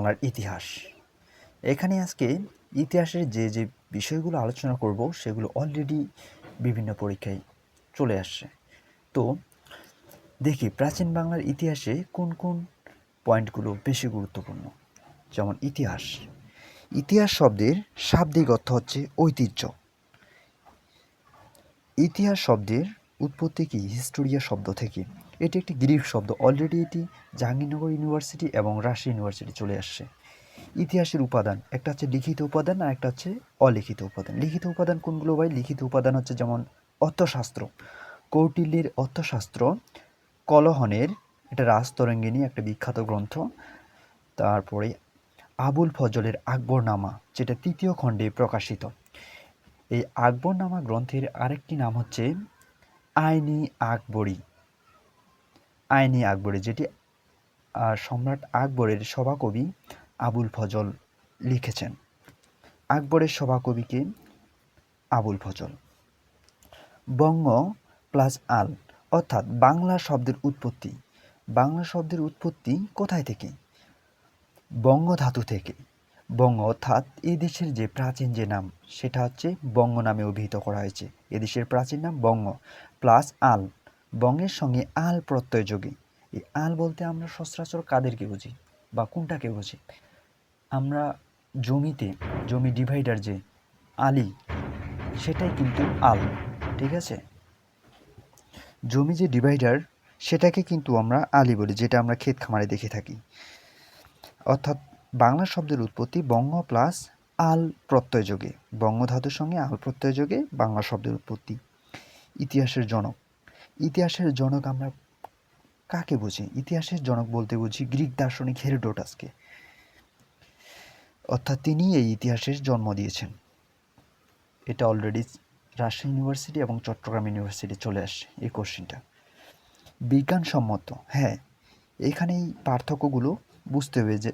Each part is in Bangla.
বাংলার ইতিহাস। এখানে আজকে ইতিহাসের যে বিষয়গুলো আলোচনা করব সেগুলো অলরেডি বিভিন্ন পরীক্ষায় চলে আসছে। তো দেখি প্রাচীন বাংলার ইতিহাসে কোন কোন পয়েন্টগুলো বেশি গুরুত্বপূর্ণ। যেমন ইতিহাস। ইতিহাস শব্দের শাব্দিক অর্থ হচ্ছে ঐতিহ্য। ইতিহাস শব্দের উৎপত্তি কি হিস্টোরিয়া শব্দ থেকে। এটি একটি গ্রিক শব্দ। অলরেডি এটি জাহাঙ্গীরনগর ইউনিভার্সিটি এবং রাজশাহী ইউনিভার্সিটি চলে আসছে। ইতিহাসের উপাদান একটা হচ্ছে লিখিত উপাদান আর একটা হচ্ছে অলিখিত উপাদান। লিখিত উপাদান কোনগুলো ভাই? লিখিত উপাদান হচ্ছে যেমন অর্থশাস্ত্র, কৌটিল্যের অর্থশাস্ত্র, কলহনের এটা রাজতরঙ্গিনী একটা বিখ্যাত গ্রন্থ। তারপরে আবুল ফজলের আকবরনামা যেটা তৃতীয় খণ্ডে প্রকাশিত। এই আকবরনামা গ্রন্থের আরেকটি নাম হচ্ছে আইনি আকবরী। আইনি আকবরী যেটি সম্রাট আকবরের সভাকবি আবুল ফজল লিখেছেন। আকবরের সভাকবিকে আবুল ফজল। বঙ্গ প্লাস আল অর্থাৎ বাংলা শব্দের উৎপত্তি। বাংলা শব্দের উৎপত্তি কোথায় থেকে? বঙ্গ ধাতু থেকে। বঙ্গ অর্থাৎ এই দেশের যে প্রাচীন যে নাম সেটা হচ্ছে বঙ্গ নামে অভিহিত করা হয়েছে। এদেশের প্রাচীন নাম বঙ্গ প্লাস আল। বঙ্গের সঙ্গে আল প্রত্যয় যোগে। এই আল বলতে আমরা সচরাচর কাদেরকে বুঝি বা কোনটাকে বুঝি? আমরা জমি ডিভাইডার যে আলি সেটাই কিন্তু আল। ঠিক আছে, জমি যে ডিভাইডার সেটাকে কিন্তু আমরা আলি বলি, যেটা আমরা ক্ষেত খামারে দেখে থাকি। অর্থাৎ বাংলা শব্দের উৎপত্তি বঙ্গ প্লাস আল প্রত্যয় যোগে। বঙ্গ ধাতুর সঙ্গে আল প্রত্যয় যোগে বাংলা শব্দের উৎপত্তি। ইতিহাসের জনক। ইতিহাসের জনক আমরা কাকে বুঝি? ইতিহাসের জনক বলতে বুঝি গ্রিক দার্শনিক হেরোডোটাসকে। অর্থাৎ তিনি এই ইতিহাসের জন্ম দিয়েছেন। এটা অলরেডি রাজশাহী ইউনিভার্সিটি এবং চট্টগ্রাম ইউনিভার্সিটি চলে আসছে এই কোশ্চেনটা। বিজ্ঞানসম্মত, হ্যাঁ, এখানেই পার্থক্যগুলো বুঝতে হবে যে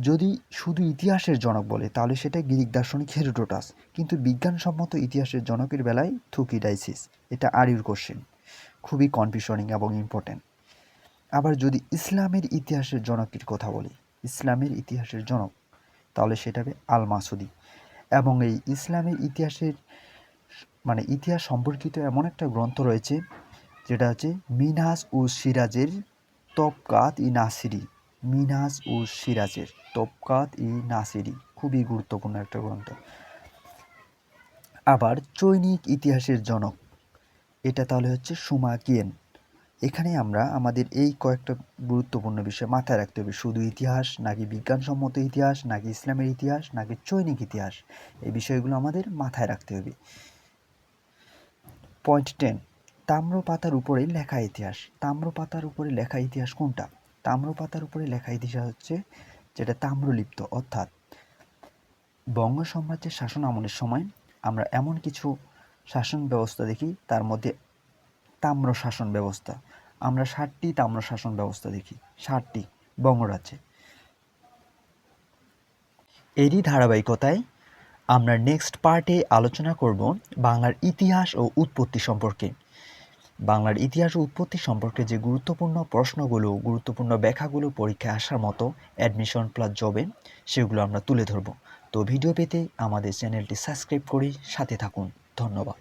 যদি শুধু ইতিহাসের জনক বলে তাহলে সেটা গ্রিক দার্শনিক হেরোডোটাস, কিন্তু বিজ্ঞানসম্মত ইতিহাসের জনকের বেলায় থুকিডাইসিস। এটা আরির কোশ্চেন, খুবই কনফিউশনিং এবং ইম্পর্টেন্ট। আবার যদি ইসলামের ইতিহাসের জনকের কথা বলি, ইসলামের ইতিহাসের জনক, তাহলে সেটা হবে আল মাসুদি। এবং এই ইসলামের ইতিহাসের ইতিহাস সম্পর্কিত এমন একটা গ্রন্থ রয়েছে যেটা হচ্ছে মিনহাজ উস সিরাজের তবকাত ই নাসিরি। মিনহাজ উস সিরাজের তবকাত ই নাসিরি খুবই গুরুত্বপূর্ণ একটা গ্রন্থ। আবার চৈনিক ইতিহাসের জনক এটা তাহলে হচ্ছে সুমাকিয়েন। এখানে আমরা আমাদের এই কয়েকটা গুরুত্বপূর্ণ বিষয় মাথায় রাখতে হবে। শুধু ইতিহাস নাকি বিজ্ঞানসম্মত ইতিহাস নাকি ইসলামের ইতিহাস নাকি চৈনিক ইতিহাস, এই বিষয়গুলো আমাদের মাথায় রাখতে হবে। পয়েন্ট 10, তাম্রপাতার উপরে লেখা ইতিহাস। তাম্রপাতার উপরে লেখা ইতিহাস কোনটা? তাম্রপাতার উপরে লেখা ইতিহাস হচ্ছে যেটা তাম্রলিপ্ত, অর্থাৎ বঙ্গ সাম্রাজ্যের শাসন আমলের সময় আমরা এমন কিছু শাসন ব্যবস্থা দেখি, তার মধ্যে তাম্র শাসন ব্যবস্থা। আমরা 7টি তাম্র শাসন ব্যবস্থা দেখি, 7টি বঙ্গরাজ্যে। এরই ধারাবাহিকতায় আমরা নেক্সট পার্টে আলোচনা করব বাংলার ইতিহাস ও উৎপত্তি সম্পর্কে। বাংলার ইতিহাস ও উৎপত্তি সম্পর্কে যে গুরুত্বপূর্ণ প্রশ্নগুলো, গুরুত্বপূর্ণ ব্যাখ্যাগুলো পরীক্ষায় আসার মতো অ্যাডমিশন প্লাস জবে, সেগুলো আমরা তুলে ধরব। তো ভিডিও পেতে আমাদের চ্যানেলটি সাবস্ক্রাইব করে সাথে থাকুন। ধন্যবাদ।